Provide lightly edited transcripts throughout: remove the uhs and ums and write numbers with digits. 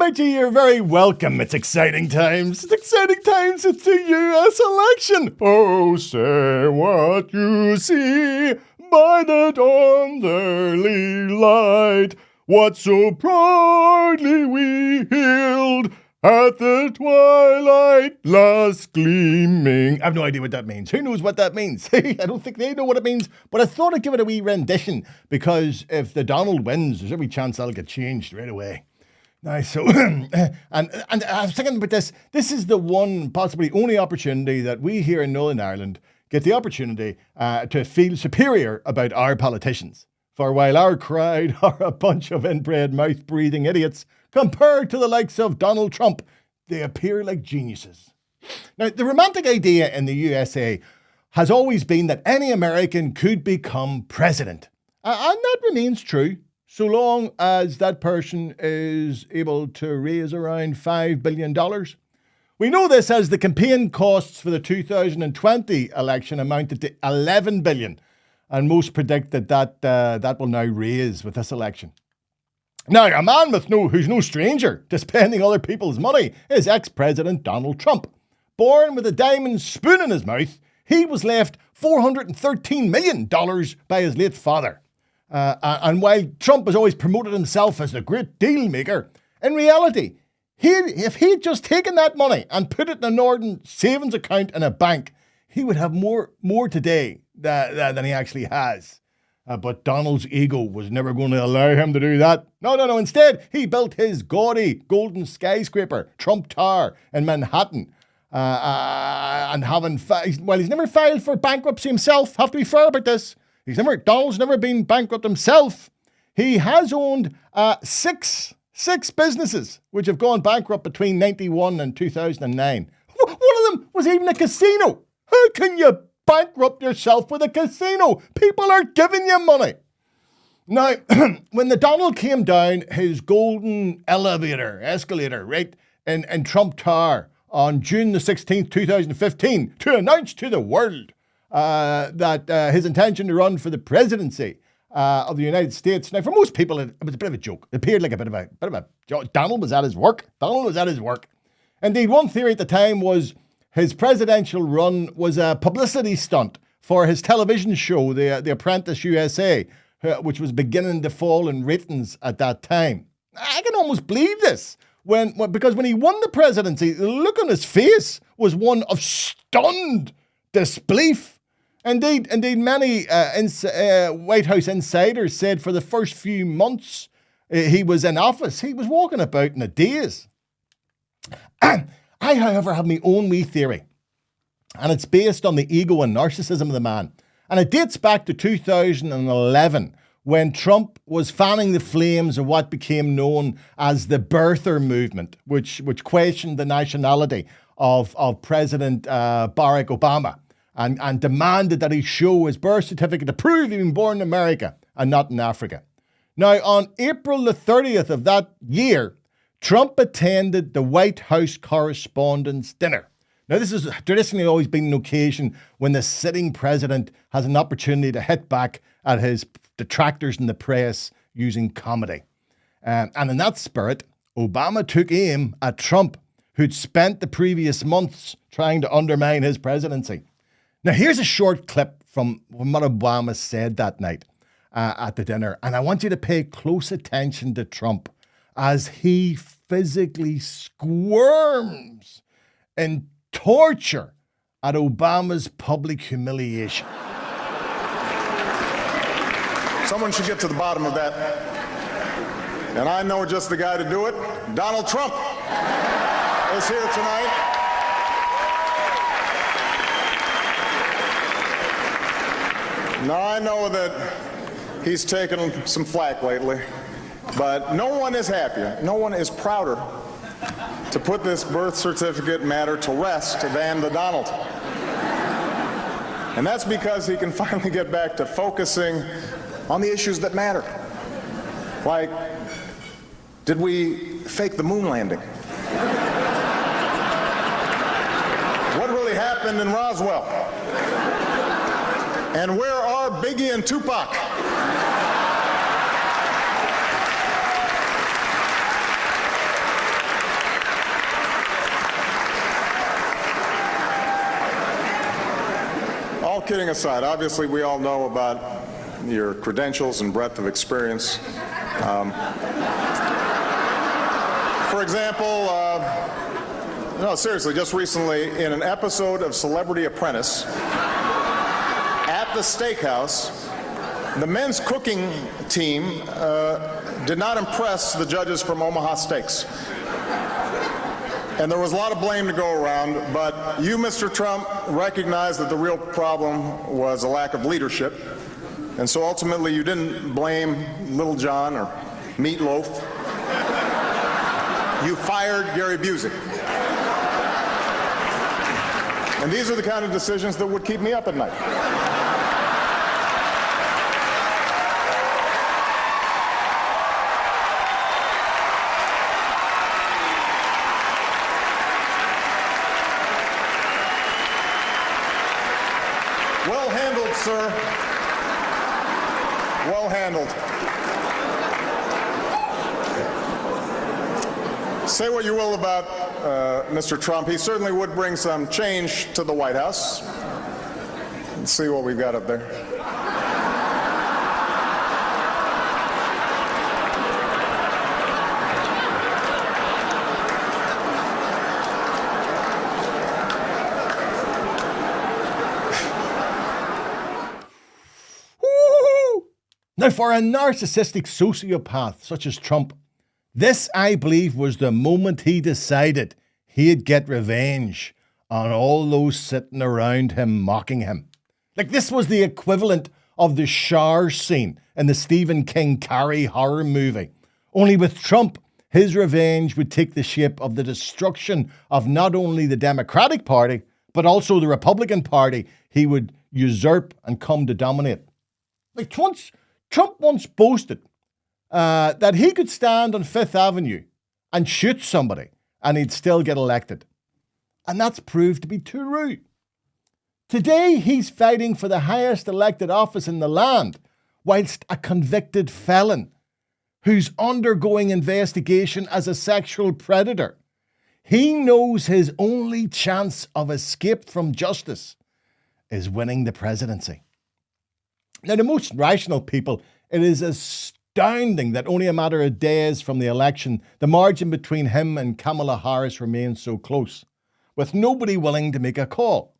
bet you're very welcome. It's exciting times. It's exciting times. It's the US election. Oh, say what you see by the dawn's early light. What so proudly we hailed at the twilight last gleaming. I have no idea what that means. Who knows what that means? I don't think they know what it means, but I thought I'd give it a wee rendition because if the Donald wins, there's every chance that'll get changed right away. Nice. So, and I was thinking about this. This is the one, possibly only opportunity that we here in Northern Ireland get the opportunity to feel superior about our politicians. For while our crowd are a bunch of inbred mouth-breathing idiots, compared to the likes of Donald Trump, they appear like geniuses. Now, the romantic idea in the USA has always been that any American could become president. And that remains true, so long as that person is able to raise around $5 billion. We know this as the campaign costs for the 2020 election amounted to $11 billion. And most predict that will now raise with this election. Now, a man who's no stranger to spending other people's money is ex-President Donald Trump. Born with a diamond spoon in his mouth, he was left $413 million by his late father. And while Trump has always promoted himself as the great deal maker, in reality, if he'd just taken that money and put it in a Northern savings account in a bank, he would have more today than he actually has. But Donald's ego was never going to allow him to do that. No. Instead, he built his gaudy golden skyscraper, Trump Tower, in Manhattan. And he's never filed for bankruptcy himself. Have to be fair about this. Donald's never been bankrupt himself. He has owned six businesses which have gone bankrupt between 1991 and 2009. One of them was even a casino. How can you bankrupt yourself with a casino? People are giving you money. Now, when the Donald came down his golden escalator, right, in Trump Tower on June the 16th, 2015, to announce to the world that his intention to run for the presidency of the United States. Now, for most people, it was a bit of a joke. It appeared like a bit of a joke. Donald was at his work. Indeed, one theory at the time was his presidential run was a publicity stunt for his television show, The Apprentice USA, which was beginning to fall in ratings at that time. I can almost believe this because when he won the presidency, the look on his face was one of stunned disbelief. Indeed, many White House insiders said for the first few months he was in office, he was walking about in a daze. I, however, have my own wee theory, and it's based on the ego and narcissism of the man. And it dates back to 2011, when Trump was fanning the flames of what became known as the birther movement, which questioned the nationality of President Barack Obama and demanded that he show his birth certificate to prove he'd been born in America and not in Africa. Now, on April the 30th of that year, Trump attended the White House Correspondents' Dinner. Now, this has traditionally always been an occasion when the sitting president has an opportunity to hit back at his detractors in the press using comedy. And in that spirit, Obama took aim at Trump, who'd spent the previous months trying to undermine his presidency. Now, here's a short clip from what Obama said that night at the dinner. And I want you to pay close attention to Trump as he physically squirms in torture at Obama's public humiliation. Someone should get to the bottom of that. And I know just the guy to do it. Donald Trump is here tonight. Now, I know that he's taken some flack lately. But no one is happier, no one is prouder to put this birth certificate matter to rest than the Donald. And that's because he can finally get back to focusing on the issues that matter. Like, did we fake the moon landing? What really happened in Roswell? And where are Biggie and Tupac? kidding aside, obviously we all know about your credentials and breadth of experience. For example, no, seriously, just recently in an episode of Celebrity Apprentice at the steakhouse, the men's cooking team did not impress the judges from Omaha Steaks. And there was a lot of blame to go around, but you, Mr. Trump, recognized that the real problem was a lack of leadership. And so ultimately you didn't blame Little John or Meatloaf. You fired Gary Busey. And these are the kind of decisions that would keep me up at night. Well handled, sir. Well handled. Say what you will about Mr. Trump. He certainly would bring some change to the White House. Let's see what we've got up there. Now, for a narcissistic sociopath such as Trump, this, I believe, was the moment he decided he'd get revenge on all those sitting around him mocking him. Like, this was the equivalent of the shower scene in the Stephen King Carrie horror movie. Only with Trump, his revenge would take the shape of the destruction of not only the Democratic Party, but also the Republican Party he would usurp and come to dominate. Like, Trump once boasted that he could stand on Fifth Avenue and shoot somebody and he'd still get elected. And that's proved to be true. Today, he's fighting for the highest elected office in the land, whilst a convicted felon who's undergoing investigation as a sexual predator. He knows his only chance of escape from justice is winning the presidency. Now, to most rational people, it is astounding that only a matter of days from the election, the margin between him and Kamala Harris remains so close, with nobody willing to make a call.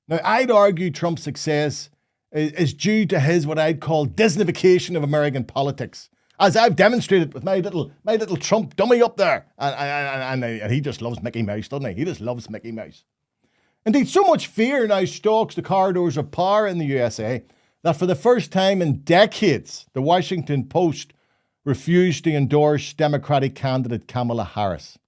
Now, I'd argue Trump's success is due to his what I'd call Disneyfication of American politics, as I've demonstrated with my little Trump dummy up there. And he just loves Mickey Mouse, doesn't he? He just loves Mickey Mouse. Indeed, so much fear now stalks the corridors of power in the USA that for the first time in decades, the Washington Post refused to endorse Democratic candidate Kamala Harris.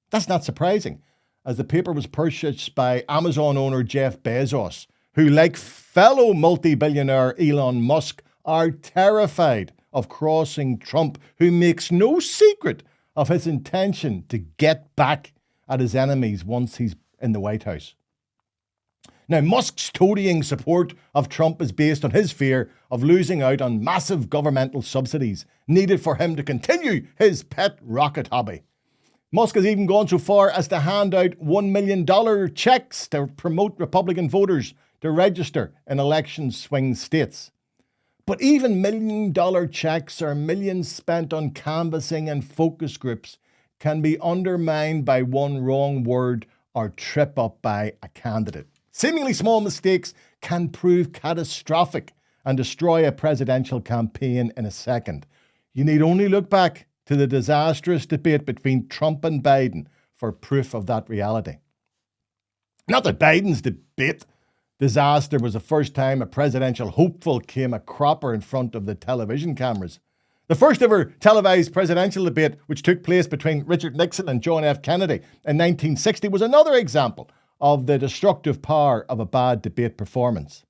That's not surprising, as the paper was purchased by Amazon owner Jeff Bezos, who, like fellow multi-billionaire Elon Musk, are terrified of crossing Trump, who makes no secret of his intention to get back at his enemies once he's in the White House. Now, Musk's toadying support of Trump is based on his fear of losing out on massive governmental subsidies needed for him to continue his pet rocket hobby. Musk has even gone so far as to hand out $1 million checks to promote Republican voters to register in election swing states. But even $1 million checks or millions spent on canvassing and focus groups can be undermined by one wrong word or trip up by a candidate. Seemingly small mistakes can prove catastrophic and destroy a presidential campaign in a second. You need only look back to the disastrous debate between Trump and Biden for proof of that reality. Not that Biden's debate disaster was the first time a presidential hopeful came a cropper in front of the television cameras. The first ever televised presidential debate, which took place between Richard Nixon and John F. Kennedy in 1960, was another example of the destructive power of a bad debate performance.